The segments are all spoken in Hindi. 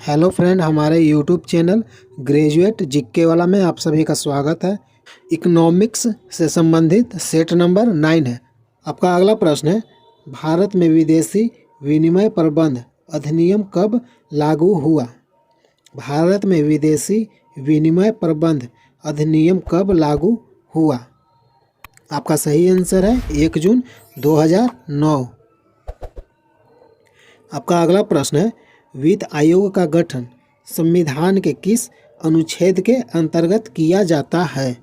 हेलो फ्रेंड, हमारे यूट्यूब चैनल ग्रेजुएट जीके वाला में आप सभी का स्वागत है। इकोनॉमिक्स से संबंधित सेट नंबर 9 है। आपका अगला प्रश्न है, भारत में विदेशी विनिमय प्रबंध अधिनियम कब लागू हुआ? भारत में विदेशी विनिमय प्रबंध अधिनियम कब लागू हुआ? आपका सही आंसर है 1 जून 2009। आपका अगला प्रश्न है, वित्त आयोग का गठन संविधान के किस अनुच्छेद के अंतर्गत किया जाता है?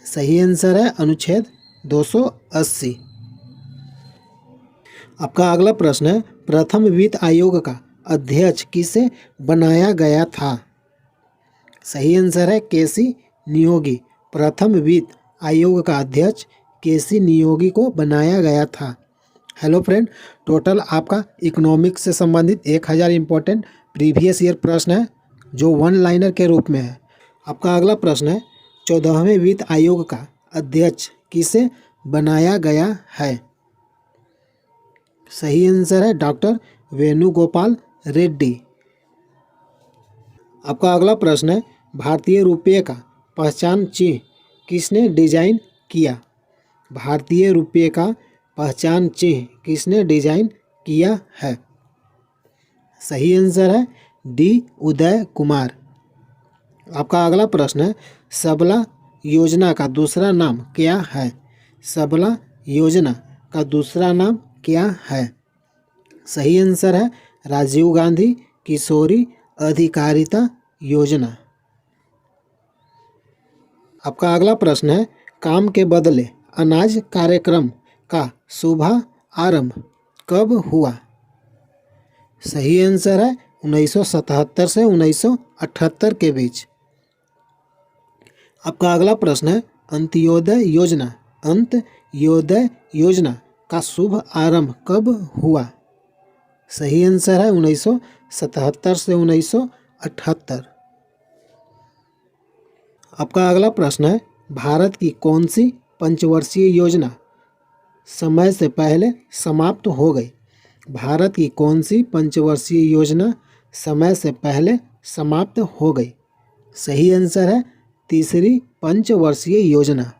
सही आंसर है अनुच्छेद 280। आपका अगला प्रश्न है, प्रथम वित्त आयोग का अध्यक्ष किसे बनाया गया था? सही आंसर है केसी नियोगी। प्रथम वित्त आयोग का अध्यक्ष केसी नियोगी को बनाया गया था। हेलो फ्रेंड, टोटल आपका इकोनॉमिक्स से संबंधित 1000 इम्पोर्टेंट प्रीवियस ईयर प्रश्न है जो वन लाइनर के रूप में है। आपका अगला प्रश्न है, 14वें वित्त आयोग का अध्यक्ष किसे बनाया गया है? सही आंसर है डॉक्टर वेणुगोपाल रेड्डी। आपका अगला प्रश्न है, भारतीय रुपये का पहचान चिन्ह किसने डिजाइन किया? भारतीय रुपये का पहचान चिन्ह किसने डिजाइन किया है? सही आंसर है डी उदय कुमार। आपका अगला प्रश्न है, सबला योजना का दूसरा नाम क्या है? सबला योजना का दूसरा नाम क्या है? सही आंसर है राजीव गांधी किशोरी अधिकारिता योजना। आपका अगला प्रश्न है, काम के बदले अनाज कार्यक्रम का शुभारंभ कब हुआ? सही आंसर है 1977 से 1978 के बीच। आपका अगला प्रश्न है, अंत्योदय योजना का शुभ आरंभ कब हुआ? सही आंसर है 1977 से 1978। आपका अगला प्रश्न है, भारत की कौन सी पंचवर्षीय योजना समय से पहले समाप्त हो गई? भारत की कौन सी पंचवर्षीय योजना समय से पहले समाप्त हो गई? सही आंसर है तीसरी पंचवर्षीय योजना।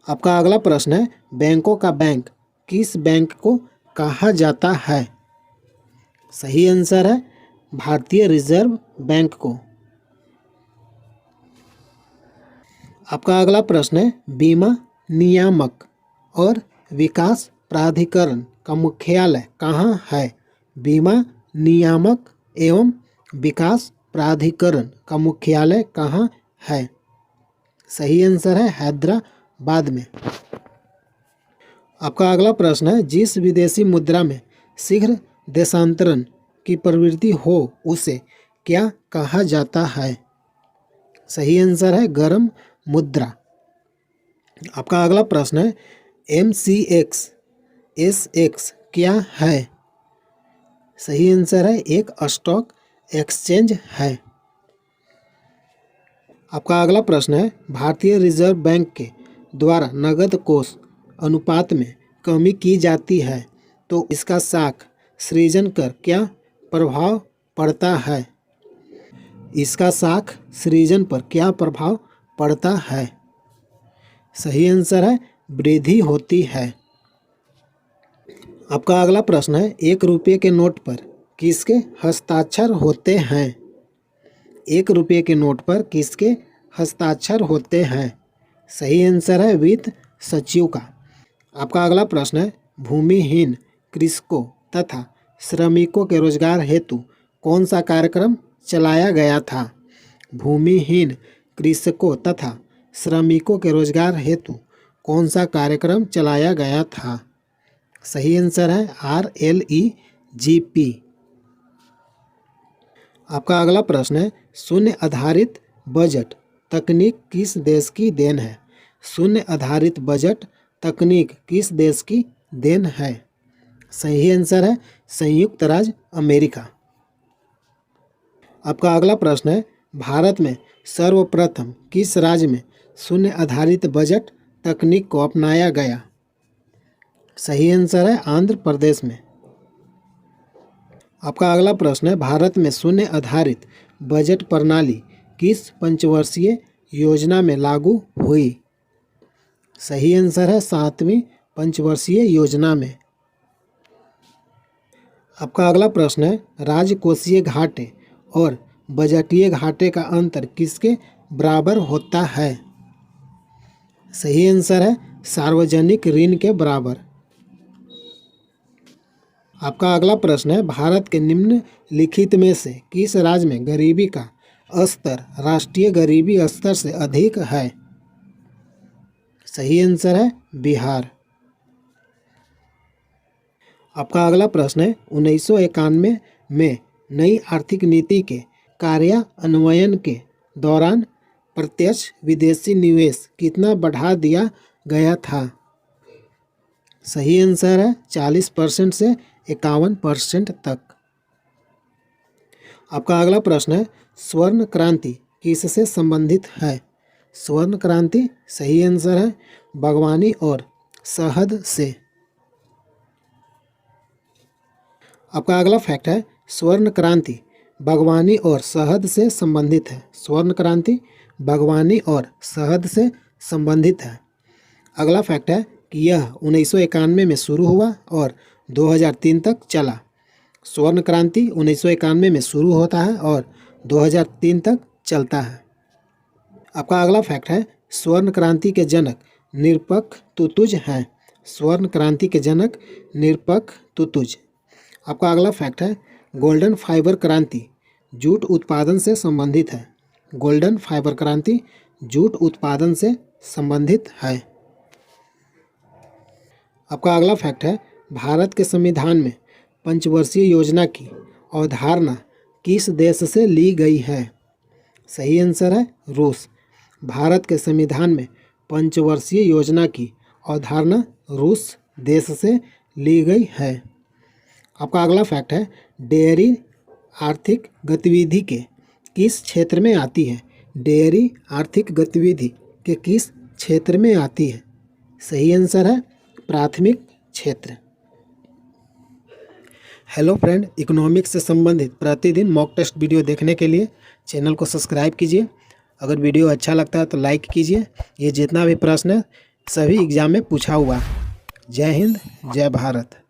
आपका अगला प्रश्न है, बैंकों का बैंक किस बैंक को कहा जाता है? सही आंसर है भारतीय रिजर्व बैंक को। आपका अगला प्रश्न है, बीमा नियामक और विकास प्राधिकरण का मुख्यालय कहाँ है? बीमा नियामक एवं विकास प्राधिकरण का मुख्यालय कहाँ है? सही आंसर है हैदराबाद में। आपका अगला प्रश्न है, जिस विदेशी मुद्रा में शीघ्र देशांतरण की प्रवृत्ति हो उसे क्या कहा जाता है? सही आंसर है गर्म मुद्रा। आपका अगला प्रश्न है, MCX SX क्या है? सही आंसर है एक स्टॉक एक्सचेंज है। आपका अगला प्रश्न है, भारतीय रिजर्व बैंक के द्वारा नकद कोष अनुपात में कमी की जाती है तो इसका साख सृजन कर क्या प्रभाव पड़ता है? इसका साख सृजन पर क्या प्रभाव पड़ता है? सही आंसर है वृद्धि होती है। आपका अगला प्रश्न है, 1 रुपये के नोट पर किसके हस्ताक्षर होते हैं? 1 रुपये के नोट पर किसके हस्ताक्षर होते हैं? सही आंसर है वित्त सचिव का। आपका अगला प्रश्न है, भूमिहीन कृषकों तथा श्रमिकों के रोजगार हेतु कौन सा कार्यक्रम चलाया गया था? भूमिहीन कृषकों तथा श्रमिकों के रोजगार हेतु कौन सा कार्यक्रम चलाया गया था? सही आंसर है RLEGP। आपका अगला प्रश्न है, शून्य आधारित बजट तकनीक किस देश की देन है? शून्य आधारित बजट तकनीक किस देश की देन है? सही आंसर है संयुक्त राज्य अमेरिका। आपका अगला प्रश्न है, भारत में सर्वप्रथम किस राज्य में शून्य आधारित बजट तकनीक को अपनाया गया? सही आंसर है आंध्र प्रदेश में। आपका अगला प्रश्न है, भारत में शून्य आधारित बजट प्रणाली किस पंचवर्षीय योजना में लागू हुई? सही आंसर है 7वीं पंचवर्षीय योजना में। आपका अगला प्रश्न है, राजकोषीय घाटे और बजटीय घाटे का अंतर किसके बराबर होता है? सही आंसर है सार्वजनिक ऋण के बराबर। आपका अगला प्रश्न है, भारत के निम्नलिखित में से किस राज्य में गरीबी का स्तर राष्ट्रीय गरीबी स्तर से अधिक है? सही आंसर है बिहार। आपका अगला प्रश्न है, 1991 में नई आर्थिक नीति के कार्यान्वयन के दौरान प्रत्यक्ष विदेशी निवेश कितना बढ़ा दिया गया था? सही आंसर है 40% से 51% तक। आपका अगला प्रश्न है, स्वर्ण क्रांति किससे संबंधित है? स्वर्ण क्रांति सही आंसर है बागवानी और शहद से। आपका अगला फैक्ट है, स्वर्ण क्रांति बागवानी और शहद से संबंधित है। स्वर्ण क्रांति बागवानी और शहद से संबंधित है। अगला फैक्ट है कि यह 1991 में शुरू हुआ और 2003 तक चला। स्वर्ण क्रांति 1991 में शुरू होता है और 2003 तक चलता है। आपका अगला फैक्ट है, स्वर्ण क्रांति के जनक निरपक्ष तुतुज हैं। स्वर्ण क्रांति के जनक निरपक्ष तुतुज। आपका अगला फैक्ट है, गोल्डन फाइबर क्रांति जूट उत्पादन से संबंधित है। गोल्डन फाइबर क्रांति जूट उत्पादन से संबंधित है। आपका अगला फैक्ट है, भारत के संविधान में पंचवर्षीय योजना की अवधारणा किस देश से ली गई है? सही आंसर है रूस। भारत के संविधान में पंचवर्षीय योजना की अवधारणा रूस देश से ली गई है। आपका अगला फैक्ट है, डेयरी आर्थिक गतिविधि के किस क्षेत्र में आती है? डेयरी आर्थिक गतिविधि के किस क्षेत्र में आती है? सही आंसर है प्राथमिक क्षेत्र। हेलो फ्रेंड, इकोनॉमिक्स से संबंधित प्रतिदिन मॉक टेस्ट वीडियो देखने के लिए चैनल को सब्सक्राइब कीजिए। अगर वीडियो अच्छा लगता है तो लाइक कीजिए। ये जितना भी प्रश्न है सभी एग्जाम में पूछा हुआ है। जय हिंद, जय भारत।